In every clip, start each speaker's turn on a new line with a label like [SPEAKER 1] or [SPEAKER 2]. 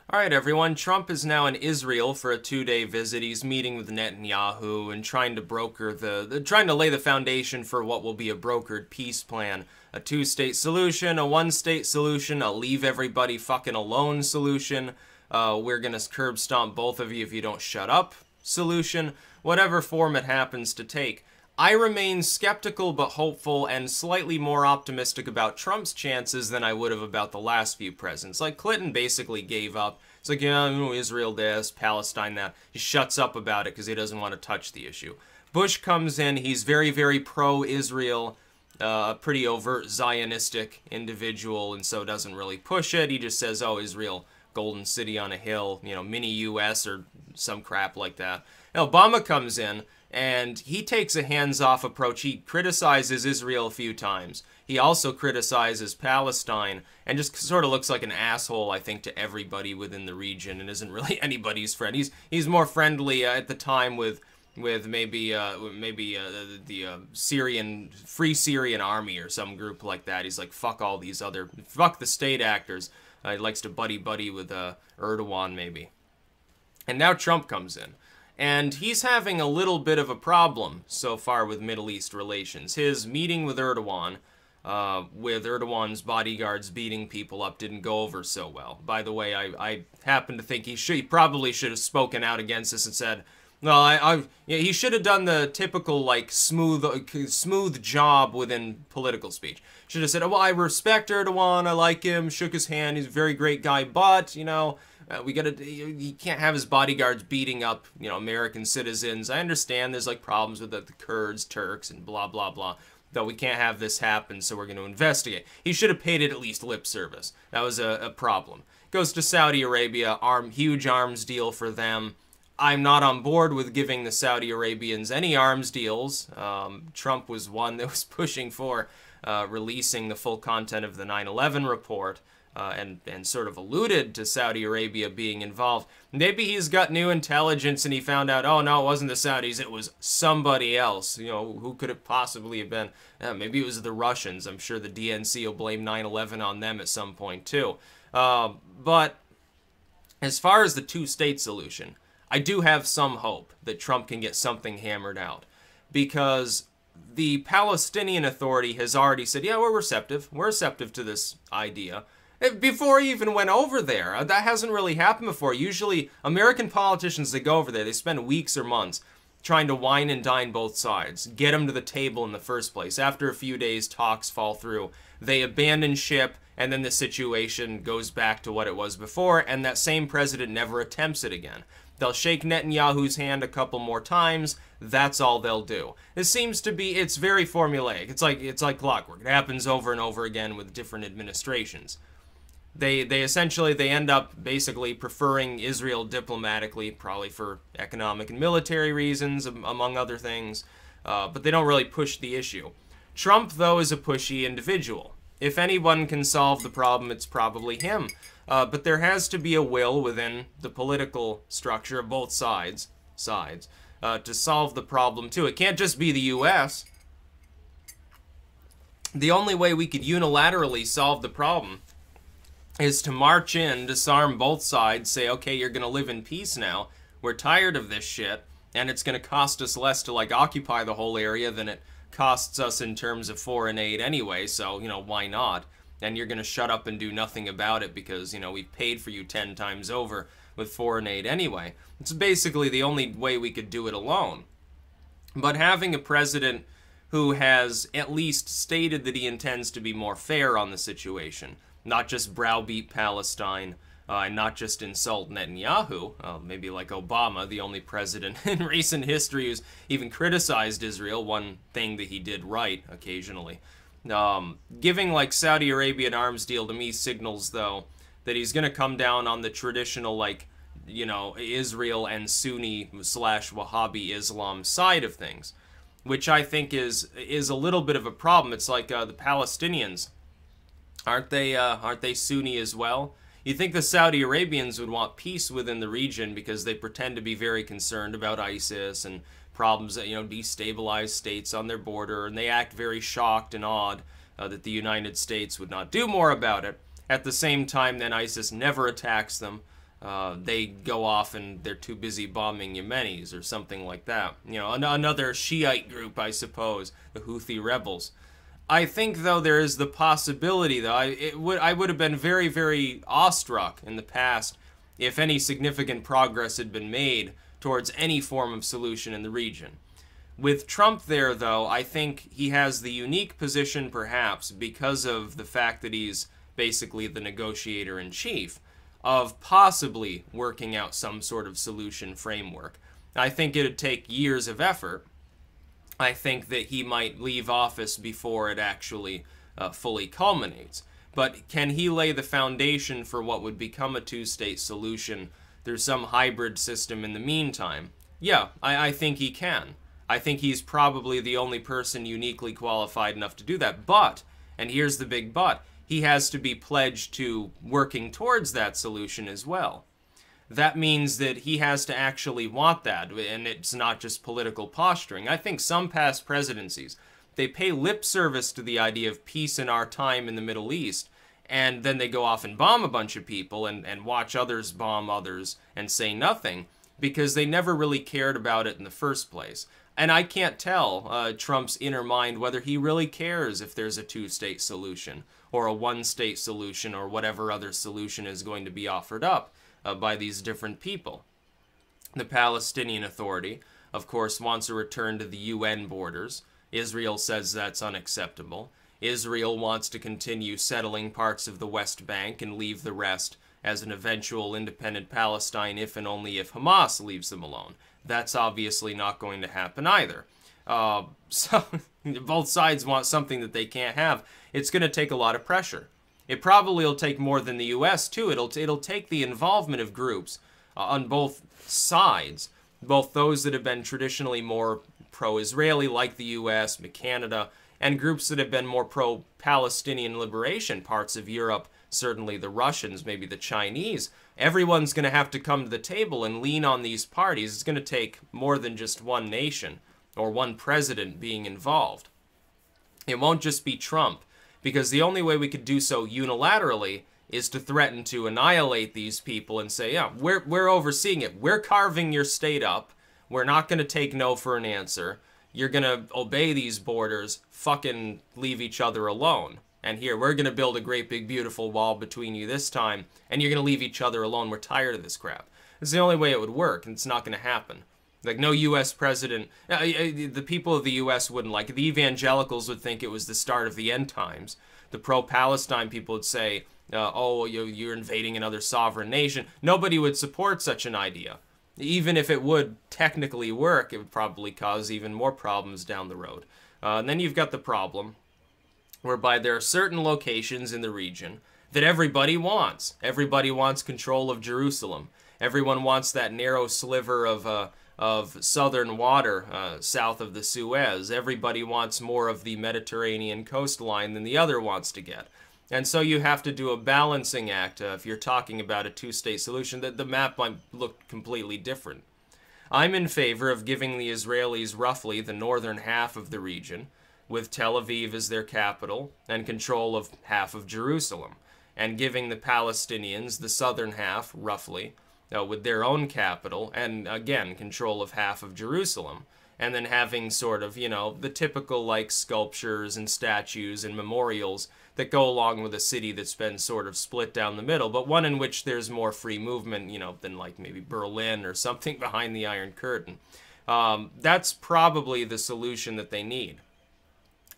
[SPEAKER 1] All right, everyone. Trump is now in Israel for a 2-day visit. He's meeting with Netanyahu and trying to broker trying to lay the foundation for what will be a brokered peace plan. A two-state solution, a one-state solution, a leave everybody fucking alone solution. We're gonna curb stomp both of you if you don't shut up solution. Whatever form it happens to take. I remain skeptical but hopeful and slightly more optimistic about Trump's chances than I would have about the last few presidents. Like, Clinton basically gave up. It's like, yeah, Israel this, Palestine that. He shuts up about it because he doesn't want to touch the issue. Bush comes in, he's very, very pro-Israel, a pretty overt Zionistic individual, and so doesn't really push it. He just says, oh, Israel, golden city on a hill, mini US or some crap like that. And Obama comes in, and he takes a hands-off approach. He criticizes Israel a few times. He also criticizes Palestine and just sort of looks like an asshole, I think, to everybody within the region and isn't really anybody's friend. He's more friendly at the time with maybe the Syrian Free Syrian Army or some group like that. He's like, fuck all these fuck the state actors. He likes to buddy with Erdogan maybe. And now Trump comes in. And he's having a little bit of a problem so far with Middle East relations. His meeting with Erdogan's bodyguards beating people up didn't go over so well. By the way, I happen to think he probably should have spoken out against this and said, well, he should have done the typical, like, smooth job within political speech. Should have said, oh, well, I respect Erdogan, I like him, shook his hand, he's a very great guy, but, he can't have his bodyguards beating up, American citizens. I understand there's, like, problems with the Kurds, Turks, and blah, blah, blah. Though we can't have this happen, so we're going to investigate. He should have paid it at least lip service. That was a problem. Goes to Saudi Arabia, huge arms deal for them. I'm not on board with giving the Saudi Arabians any arms deals. Trump was one that was pushing for releasing the full content of the 9/11 report. And sort of alluded to Saudi Arabia being involved. Maybe he's got new intelligence and he found out, oh, no, it wasn't the Saudis, it was somebody else. Who could it possibly have been? Maybe it was the Russians. I'm sure the DNC will blame 9/11 on them at some point, too. But as far as the two-state solution, I do have some hope that Trump can get something hammered out. Because the Palestinian Authority has already said, yeah, we're receptive. We're receptive to this idea. Before he even went over there. That hasn't really happened before. Usually, American politicians that go over there, they spend weeks or months trying to wine and dine both sides, get them to the table in the first place. After a few days, talks fall through. They abandon ship, and then the situation goes back to what it was before, and that same president never attempts it again. They'll shake Netanyahu's hand a couple more times. That's all they'll do. It seems to be, it's very formulaic. It's like clockwork. It happens over and over again with different administrations. They end up basically preferring Israel diplomatically, probably for economic and military reasons, among other things, but they don't really push the issue. Trump, though, is a pushy individual. If anyone can solve the problem, it's probably him. But there has to be a will within the political structure of both sides to solve the problem, too. It can't just be the U.S. The only way we could unilaterally solve the problem is to march in, disarm both sides, say, okay, you're going to live in peace now. We're tired of this shit, and it's going to cost us less to, like, occupy the whole area than it costs us in terms of foreign aid anyway, so, why not? And you're going to shut up and do nothing about it because, we've paid for you 10 times over with foreign aid anyway. It's basically the only way we could do it alone. But having a president who has at least stated that he intends to be more fair on the situation, not just browbeat Palestine, and not just insult Netanyahu, maybe like Obama, the only president in recent history who's even criticized Israel, one thing that he did right occasionally. Giving like Saudi Arabia an arms deal to me signals, though, that he's going to come down on the traditional, like, Israel and Sunni/Wahhabi Islam side of things, which I think is a little bit of a problem. It's like the Palestinians. Aren't they Sunni as well? You think the Saudi Arabians would want peace within the region because they pretend to be very concerned about ISIS and problems that, destabilize states on their border, and they act very shocked and awed that the United States would not do more about it. At the same time, then ISIS never attacks them. they go off and they're too busy bombing Yemenis or something like that. You know, another Shiite group, I suppose, the Houthi rebels. I think, though, there is the possibility, though, I would have been very, very awestruck in the past if any significant progress had been made towards any form of solution in the region. With Trump there, though, I think he has the unique position, perhaps, because of the fact that he's basically the negotiator-in-chief, of possibly working out some sort of solution framework. I think it would take years of effort. I think that he might leave office before it actually fully culminates. But can he lay the foundation for what would become a two-state solution through some hybrid system in the meantime? Yeah, I think he can. I think he's probably the only person uniquely qualified enough to do that. But, and here's the big but, he has to be pledged to working towards that solution as well. That means that he has to actually want that, and it's not just political posturing. I think some past presidencies, they pay lip service to the idea of peace in our time in the Middle East, and then they go off and bomb a bunch of people and watch others bomb others and say nothing, because they never really cared about it in the first place. And I can't tell Trump's inner mind whether he really cares if there's a two-state solution, or a one-state solution, or whatever other solution is going to be offered up by these different people. The Palestinian Authority, of course, wants a return to the UN borders. Israel says that's unacceptable. Israel wants to continue settling parts of the West Bank and leave the rest as an eventual independent Palestine if and only if Hamas leaves them alone. That's obviously not going to happen either. So both sides want something that they can't have. It's going to take a lot of pressure. It probably will take more than the U.S. too. It'll take the involvement of groups on both sides, both those that have been traditionally more pro-Israeli, like the U.S., Canada, and groups that have been more pro-Palestinian liberation, parts of Europe, certainly the Russians, maybe the Chinese. Everyone's going to have to come to the table and lean on these parties. It's going to take more than just one nation or one president being involved. It won't just be Trump, because the only way we could do so unilaterally is to threaten to annihilate these people and say, yeah, we're overseeing it. We're carving your state up. We're not going to take no for an answer. You're going to obey these borders. Fucking leave each other alone. And here, we're going to build a great big beautiful wall between you this time, and you're going to leave each other alone. We're tired of this crap. It's the only way it would work, and it's not going to happen. Like, no U.S. president, the people of the U.S. wouldn't like it. The evangelicals would think it was the start of the end times. The pro-Palestine people would say, oh, you're invading another sovereign nation. Nobody would support such an idea. Even if it would technically work, it would probably cause even more problems down the road. And then you've got the problem whereby there are certain locations in the region that everybody wants. Everybody wants control of Jerusalem. Everyone wants that narrow sliver of southern water south of the Suez. Everybody wants more of the Mediterranean coastline than the other wants to get. And so you have to do a balancing act if you're talking about a two-state solution, that the map might look completely different. I'm in favor of giving the Israelis roughly the northern half of the region, with Tel Aviv as their capital and control of half of Jerusalem, and giving the Palestinians the southern half, roughly, with their own capital, and again, control of half of Jerusalem, and then having sort of, you know, the typical, like, sculptures and statues and memorials that go along with a city that's been sort of split down the middle, but one in which there's more free movement, you know, than, like, maybe Berlin or something behind the Iron Curtain. That's probably the solution that they need.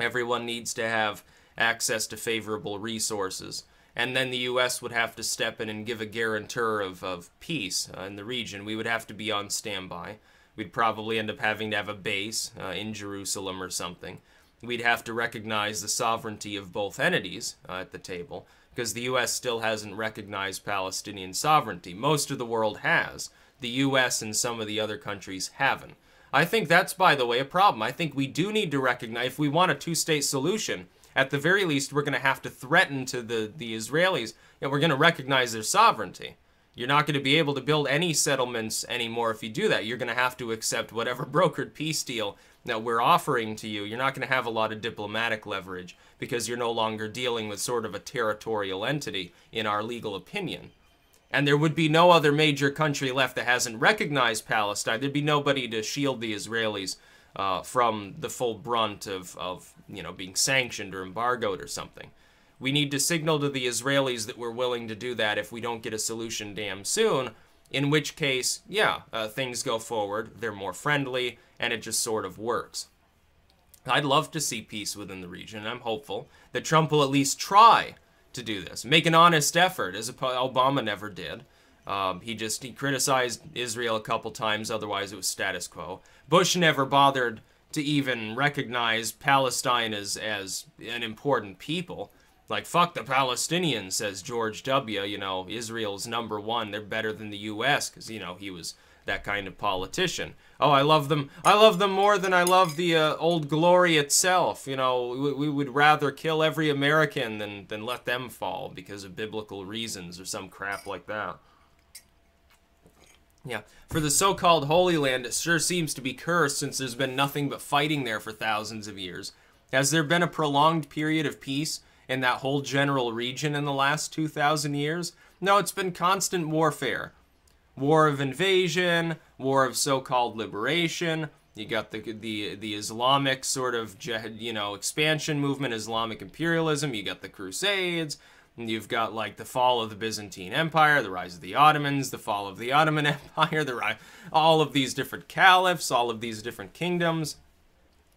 [SPEAKER 1] Everyone needs to have access to favorable resources. And then the U.S. would have to step in and give a guarantor of peace in the region. We would have to be on standby. We'd probably end up having to have a base in Jerusalem or something. We'd have to recognize the sovereignty of both entities at the table, because the U.S. still hasn't recognized Palestinian sovereignty. Most of the world has. The U.S. and some of the other countries haven't. I think that's, by the way, a problem. I think we do need to recognize, if we want a two-state solution, at the very least, we're going to have to threaten to the Israelis that we're going to recognize their sovereignty. You're not going to be able to build any settlements anymore if you do that. You're going to have to accept whatever brokered peace deal that we're offering to you. You're not going to have a lot of diplomatic leverage because you're no longer dealing with sort of a territorial entity in our legal opinion. And there would be no other major country left that hasn't recognized Palestine. There'd be nobody to shield the Israelis from the full brunt of being sanctioned or embargoed or something. We need to signal to the Israelis that we're willing to do that if we don't get a solution damn soon, in which case, yeah, things go forward, they're more friendly, and it just sort of works. I'd love to see peace within the region, and I'm hopeful that Trump will at least try to do this. Make an honest effort, as Obama never did. He criticized Israel a couple times, otherwise it was status quo. Bush never bothered to even recognize Palestine as an important people. Like, fuck the Palestinians, says George W. Israel's #1. They're better than the U.S. because, he was that kind of politician. Oh, I love them. I love them more than I love the old glory itself. We would rather kill every American than let them fall because of biblical reasons or some crap like that. Yeah, for the so-called Holy Land, it sure seems to be cursed since there's been nothing but fighting there for thousands of years. Has there been a prolonged period of peace in that whole general region in the last 2,000 years? No, it's been constant warfare. War of invasion, war of so-called liberation. You got the Islamic sort of, expansion movement, Islamic imperialism. You got the Crusades. And you've got, like, the fall of the Byzantine Empire, the rise of the Ottomans, the fall of the Ottoman Empire, all of these different caliphs, all of these different kingdoms.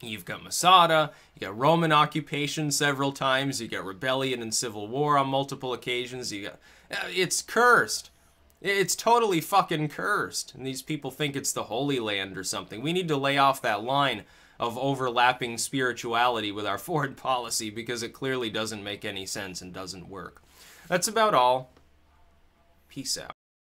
[SPEAKER 1] You've got Masada, you got Roman occupation several times, you got rebellion and civil war on multiple occasions, it's cursed. It's totally fucking cursed. And these people think it's the Holy Land or something. We need to lay off that line of overlapping spirituality with our foreign policy because it clearly doesn't make any sense and doesn't work. That's about all. Peace out.